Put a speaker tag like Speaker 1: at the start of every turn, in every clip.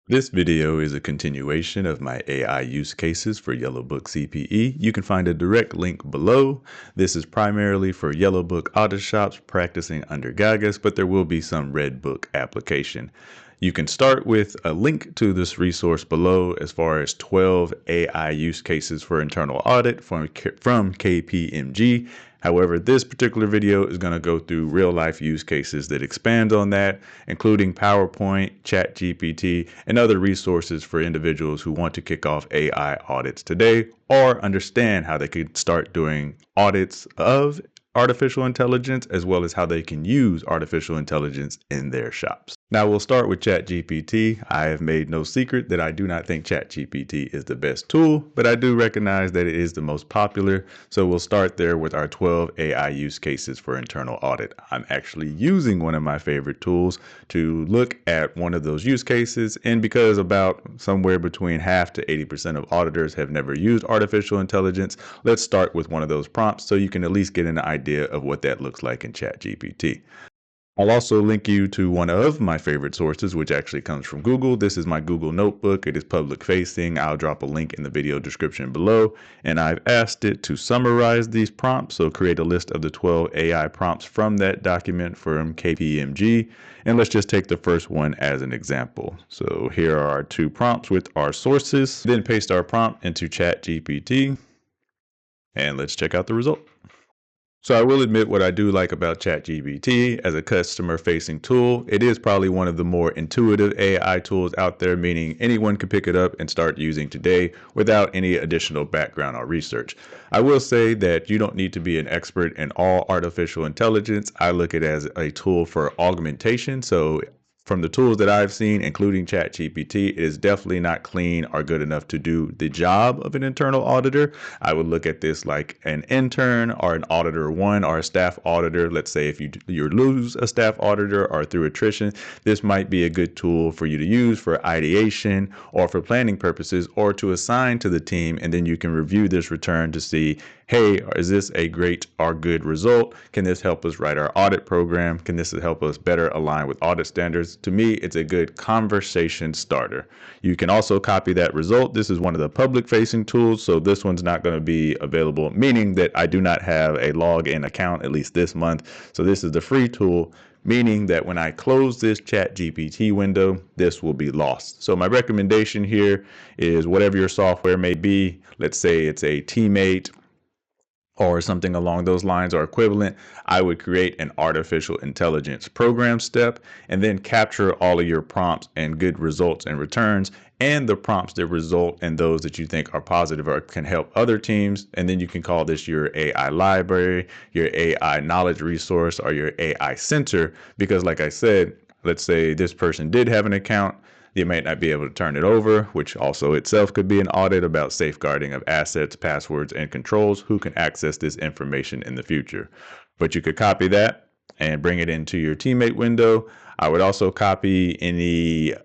Speaker 1: This video is a continuation of my AI use cases for Yellowbook CPE. You can find a direct link below. This is primarily for Yellowbook audit shops practicing under GAGAS, but there will be some Redbook application. You can start with a link to this resource below as far as 12 AI use cases for internal audit from KPMG. However, this particular video is going to go through real life use cases that expand on that, including PowerPoint, ChatGPT, and other resources for individuals who want to kick off AI audits today or understand how they could start doing audits of artificial intelligence as well as how they can use artificial intelligence in their shops. Now we'll start with ChatGPT. I have made no secret that I do not think ChatGPT is the best tool, but I do recognize that it is the most popular. So we'll start there with our 12 AI use cases for internal audit. I'm actually using one of my favorite tools to look at one of those use cases. And because about somewhere between half to 80% of auditors have never used artificial intelligence, let's start with one of those prompts so you can at least get an idea of what that looks like in ChatGPT. I'll also link you to one of my favorite sources, which actually comes from Google. This is my Google Notebook. It is public facing. I'll drop a link in the video description below. And I've asked it to summarize these prompts. So create a list of the 12 AI prompts from that document from KPMG. And let's just take the first one as an example. So here are our two prompts with our sources. Then paste our prompt into ChatGPT. And let's check out the result. So I will admit what I do like about ChatGPT as a customer-facing tool. It is probably one of the more intuitive AI tools out there, meaning anyone can pick it up and start using today without any additional background or research. I will say that you don't need to be an expert in all artificial intelligence. I look at it as a tool for augmentation. So from the tools that I've seen, including ChatGPT, it is definitely not clean or good enough to do the job of an internal auditor. I would look at this like an intern or an auditor one or a staff auditor. Let's say if you lose a staff auditor or through attrition, this might be a good tool for you to use for ideation or for planning purposes or to assign to the team. And then you can review this return to see, hey, is this a great or good result? Can this help us write our audit program? Can this help us better align with audit standards? To me, it's a good conversation starter. You can also copy that result. This is one of the public facing tools, so this one's not going to be available, meaning that I do not have a login account, at least this month. So this is the free tool, meaning that when I close this ChatGPT window, this will be lost. So my recommendation here is whatever your software may be, let's say it's a teammate, or something along those lines or equivalent, I would create an artificial intelligence program step and then capture all of your prompts and good results and returns and the prompts that result in those that you think are positive or can help other teams. And then you can call this your AI library, your AI knowledge resource, or your AI center, because like I said, let's say this person did have an account. You might not be able to turn it over, which also itself could be an audit about safeguarding of assets, passwords, and controls, who can access this information in the future. But you could copy that and bring it into your teammate window. I would also copy your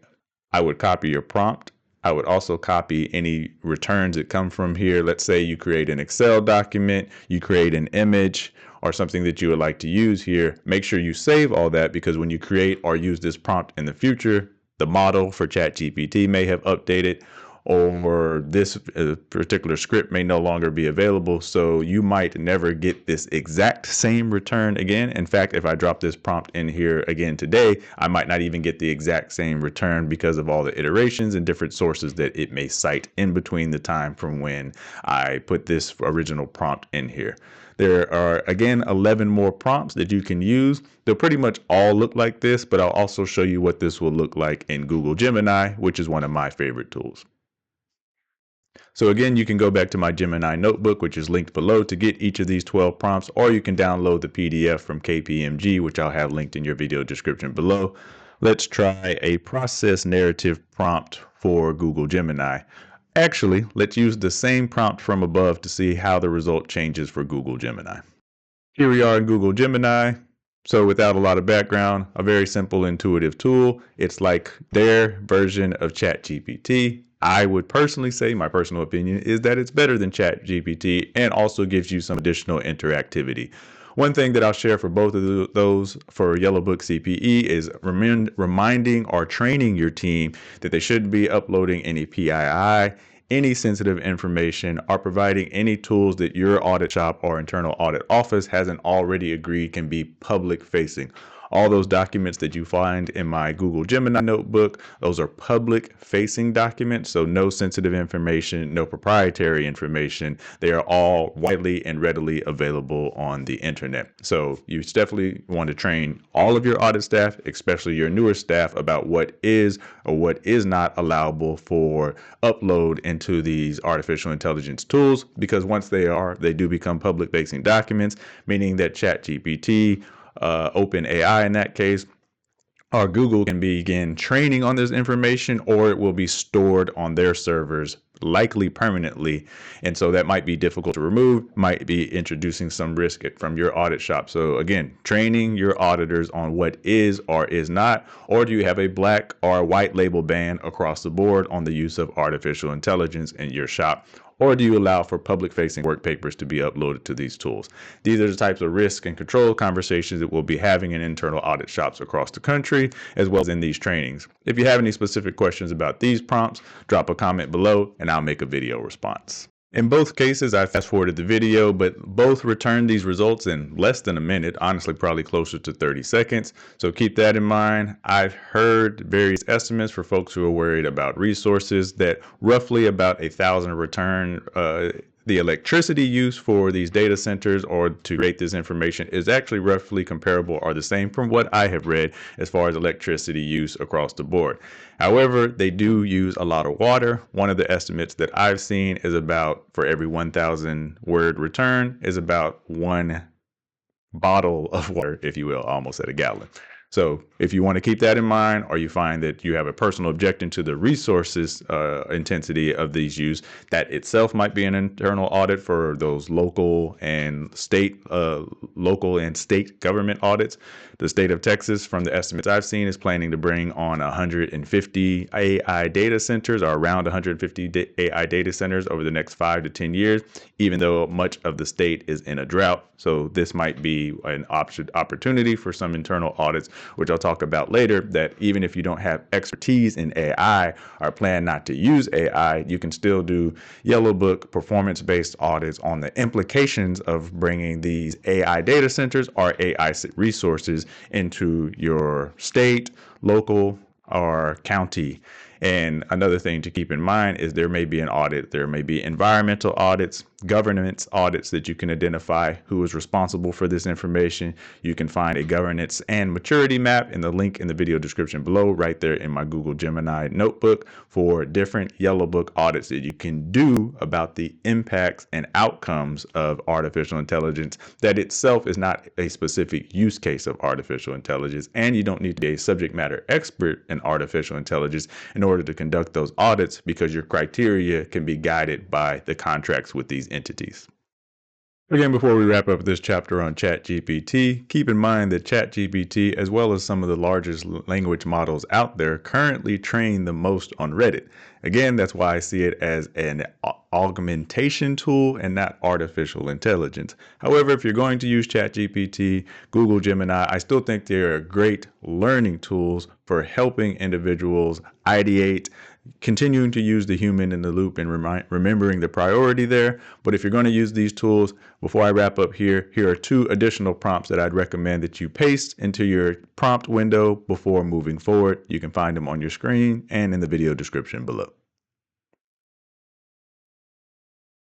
Speaker 1: prompt. I would also copy any returns that come from here. Let's say you create an Excel document, you create an image or something that you would like to use here. Make sure you save all that, because when you create or use this prompt in the future, the model for ChatGPT may have updated, or this particular script may no longer be available. So you might never get this exact same return again. In fact, if I drop this prompt in here again today, I might not even get the exact same return because of all the iterations and different sources that it may cite in between the time from when I put this original prompt in here. There are, again, 11 more prompts that you can use. They'll pretty much all look like this, but I'll also show you what this will look like in Google Gemini, which is one of my favorite tools. So again, you can go back to my Gemini Notebook, which is linked below, to get each of these 12 prompts, or you can download the PDF from KPMG, which I'll have linked in your video description below. Let's try a process narrative prompt for Google Gemini. Actually, let's use the same prompt from above to see how the result changes for Google Gemini. Here we are in Google Gemini. So without a lot of background, a very simple, intuitive tool. It's like their version of ChatGPT. I would personally say, my personal opinion is that it's better than ChatGPT and also gives you some additional interactivity. One thing that I'll share for both of those for Yellowbook CPE is reminding or training your team that they shouldn't be uploading any PII, any sensitive information, or providing any tools that your audit shop or internal audit office hasn't already agreed can be public facing. All those documents that you find in my Google Gemini Notebook, those are public facing documents. So no sensitive information, no proprietary information. They are all widely and readily available on the internet. So you definitely want to train all of your audit staff, especially your newer staff, about what is or what is not allowable for upload into these artificial intelligence tools, because once they do become public facing documents, meaning that ChatGPT, Open AI in that case, or Google can begin training on this information, or it will be stored on their servers, likely permanently. And so that might be difficult to remove, might be introducing some risk from your audit shop. So again, training your auditors on what is or is not, or do you have a black or white label ban across the board on the use of artificial intelligence in your shop? Or do you allow for public-facing work papers to be uploaded to these tools? These are the types of risk and control conversations that we'll be having in internal audit shops across the country, as well as in these trainings. If you have any specific questions about these prompts, drop a comment below and I'll make a video response. In both cases, I fast forwarded the video, but both returned these results in less than a minute, honestly, probably closer to 30 seconds. So keep that in mind. I've heard various estimates for folks who are worried about resources that roughly about 1,000 return. The electricity use for these data centers or to create this information is actually roughly comparable or the same from what I have read as far as electricity use across the board. However, they do use a lot of water. One of the estimates that I've seen is about, for every 1,000 word return, is about 1 bottle of water, if you will, almost at a gallon. So if you want to keep that in mind, or you find that you have a personal objection to the resources intensity of these use, that itself might be an internal audit for those local and state government audits. The state of Texas, from the estimates I've seen, is planning to bring on 150 AI data centers, or around 150 AI data centers over the next 5 to 10 years, even though much of the state is in a drought. So this might be an opportunity for some internal audits, which I'll talk about later, that even if you don't have expertise in AI or plan not to use AI, you can still do Yellowbook performance-based audits on the implications of bringing these AI data centers or AI resources into your state, local, or county. And another thing to keep in mind is there may be an audit, there may be environmental audits, governance audits that you can identify who is responsible for this information. You can find a governance and maturity map in the link in the video description below, right there in my Google Gemini Notebook, for different Yellowbook audits that you can do about the impacts and outcomes of artificial intelligence that itself is not a specific use case of artificial intelligence. And you don't need to be a subject matter expert in artificial intelligence in order to conduct those audits, because your criteria can be guided by the contracts with these entities. Again, before we wrap up this chapter on ChatGPT, keep in mind that ChatGPT, as well as some of the largest language models out there, currently train the most on Reddit. Again, that's why I see it as an augmentation tool and not artificial intelligence. However, if you're going to use ChatGPT, Google Gemini, I still think they are great learning tools for helping individuals ideate, continuing to use the human in the loop and remembering the priority there. But if you're going to use these tools, before I wrap up here are 2 additional prompts that I'd recommend that you paste into your prompt window before moving forward. You can find them on your screen and in the video description below.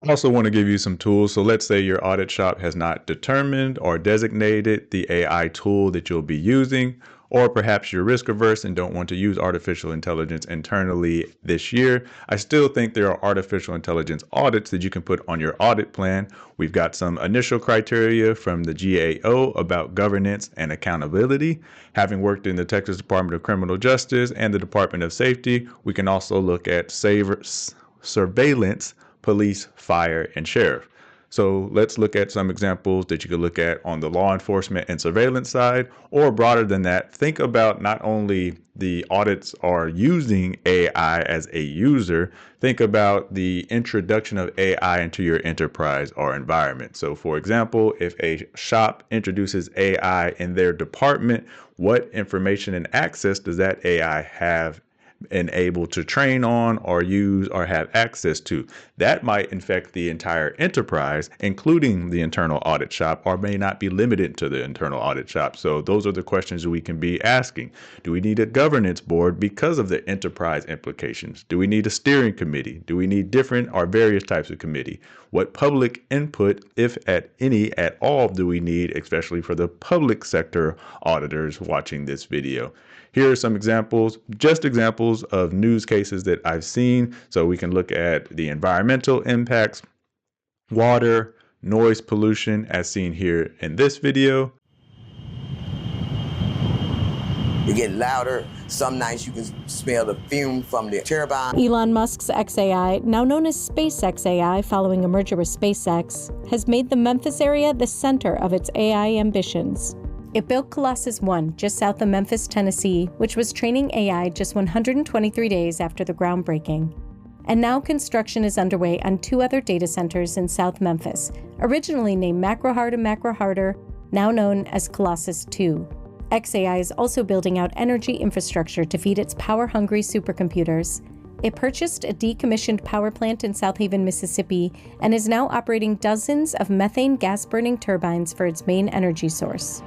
Speaker 1: I also want to give you some tools. So let's say your audit shop has not determined or designated the AI tool that you'll be using, or perhaps you're risk averse and don't want to use artificial intelligence internally this year. I still think there are artificial intelligence audits that you can put on your audit plan. We've got some initial criteria from the GAO about governance and accountability. Having worked in the Texas Department of Criminal Justice and the Department of Safety, we can also look at surveillance, police, fire, and sheriff. So let's look at some examples that you could look at on the law enforcement and surveillance side, or broader than that. Think about not only the audits are using AI as a user, think about the introduction of AI into your enterprise or environment. So for example, if a shop introduces AI in their department, what information and access does that AI have and able to train on or use or have access to? That might infect the entire enterprise, including the internal audit shop, or may not be limited to the internal audit shop. So those are the questions we can be asking. Do we need a governance board because of the enterprise implications? Do we need a steering committee? Do we need different or various types of committee? What public input, if at any at all, do we need, especially for the public sector auditors watching this video? Here are some examples, just examples of news cases that I've seen. So we can look at the environmental impacts, water, noise pollution, as seen here in this video.
Speaker 2: It get louder. Some nights you can smell the fume from the turbine.
Speaker 3: Elon Musk's xAI, now known as SpaceX AI following a merger with SpaceX, has made the Memphis area the center of its AI ambitions. It built Colossus 1 just south of Memphis, Tennessee, which was training AI just 123 days after the groundbreaking. And now construction is underway on 2 other data centers in South Memphis, originally named Macro-Hart and Macro-Harder, now known as Colossus 2. xAI is also building out energy infrastructure to feed its power-hungry supercomputers. It purchased a decommissioned power plant in South Haven, Mississippi, and is now operating dozens of methane gas-burning turbines for its main energy source.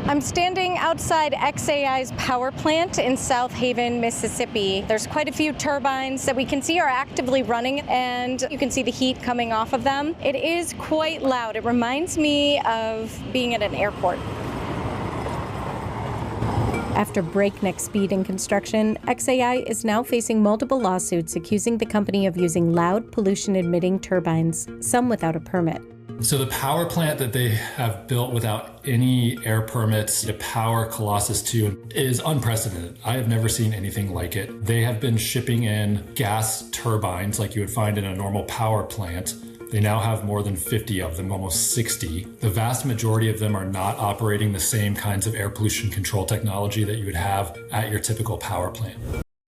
Speaker 3: I'm standing outside xAI's power plant in South Haven, Mississippi. There's quite a few turbines that we can see are actively running, and you can see the heat coming off of them. It is quite loud. It reminds me of being at an airport. After breakneck speed in construction, xAI is now facing multiple lawsuits accusing the company of using loud, pollution-emitting turbines, some without a permit.
Speaker 4: So the power plant that they have built without any air permits to power Colossus 2 is unprecedented. I have never seen anything like it. They have been shipping in gas turbines like you would find in a normal power plant. They now have more than 50 of them, almost 60. The vast majority of them are not operating the same kinds of air pollution control technology that you would have at your typical power plant.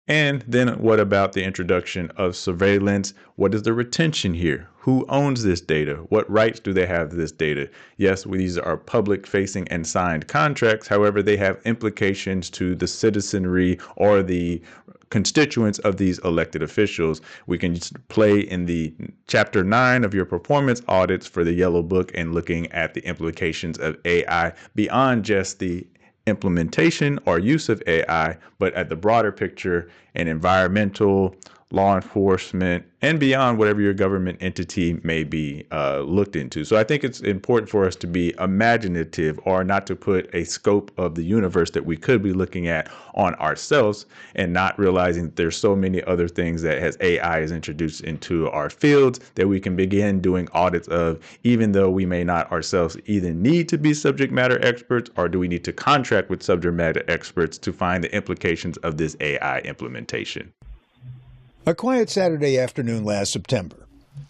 Speaker 1: And then what about the introduction of surveillance? What is the retention here? Who owns this data? What rights do they have to this data? Yes, these are public facing and signed contracts. However, they have implications to the citizenry or the constituents of these elected officials. We can just play in the chapter 9 of your performance audits for the Yellowbook and looking at the implications of AI beyond just the implementation or use of AI, but at the broader picture and environmental, law enforcement, and beyond whatever your government entity may be looked into. So I think it's important for us to be imaginative, or not to put a scope of the universe that we could be looking at on ourselves, and not realizing that there's so many other things that as AI is introduced into our fields that we can begin doing audits of, even though we may not ourselves either need to be subject matter experts, or do we need to contract with subject matter experts to find the implications of this AI implementation.
Speaker 5: A quiet Saturday afternoon last September,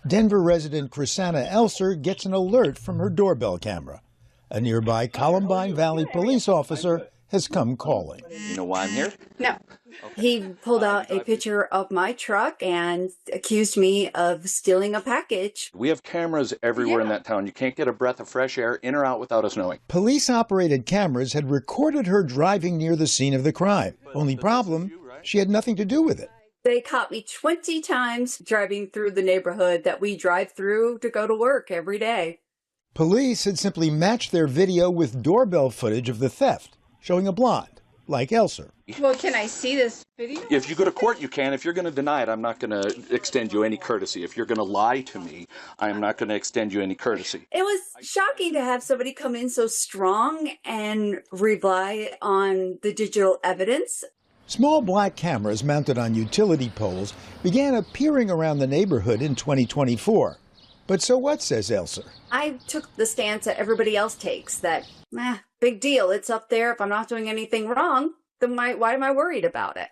Speaker 5: Denver resident Chrisanna Elser gets an alert from her doorbell camera. A nearby Columbine Valley police officer has come calling.
Speaker 6: You know why I'm here?
Speaker 7: No. He pulled out a picture of my truck and accused me of stealing a package.
Speaker 6: We have cameras everywhere in that town. You can't get a breath of fresh air in or out without us knowing.
Speaker 5: Police-operated cameras had recorded her driving near the scene of the crime. Only problem, she had nothing to do with it.
Speaker 7: They caught me 20 times driving through the neighborhood that we drive through to go to work every day.
Speaker 5: Police had simply matched their video with doorbell footage of the theft, showing a blonde, like Elser.
Speaker 8: Well, can I see this video?
Speaker 6: If you go to court, you can. If you're going to deny it, I'm not going to extend you any courtesy. If you're going to lie to me, I'm not going to extend you any courtesy.
Speaker 7: It was shocking to have somebody come in so strong and rely on the digital evidence.
Speaker 5: Small black cameras mounted on utility poles began appearing around the neighborhood in 2024. But so what, says Elser?
Speaker 7: I took the stance that everybody else takes, that, big deal, it's up there. If I'm not doing anything wrong, then why am I worried about it?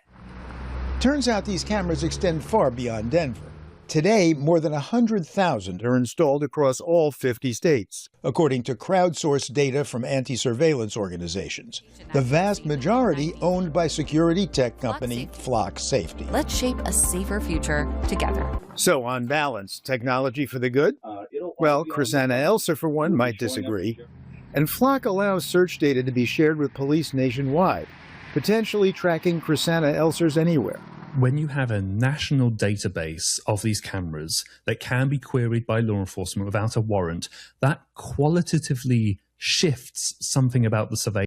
Speaker 5: Turns out these cameras extend far beyond Denver. Today, more than 100,000 are installed across all 50 states, according to crowdsourced data from anti-surveillance organizations. The vast majority owned by security tech company Flock Safety.
Speaker 9: Let's shape a safer future together.
Speaker 5: So, on balance, technology for the good? Well, Krisanna Elser, for one, might disagree. And Flock allows search data to be shared with police nationwide, potentially tracking Krisanna Elser's anywhere.
Speaker 10: When you have a national database of these cameras that can be queried by law enforcement without a warrant, that qualitatively shifts something about the surveillance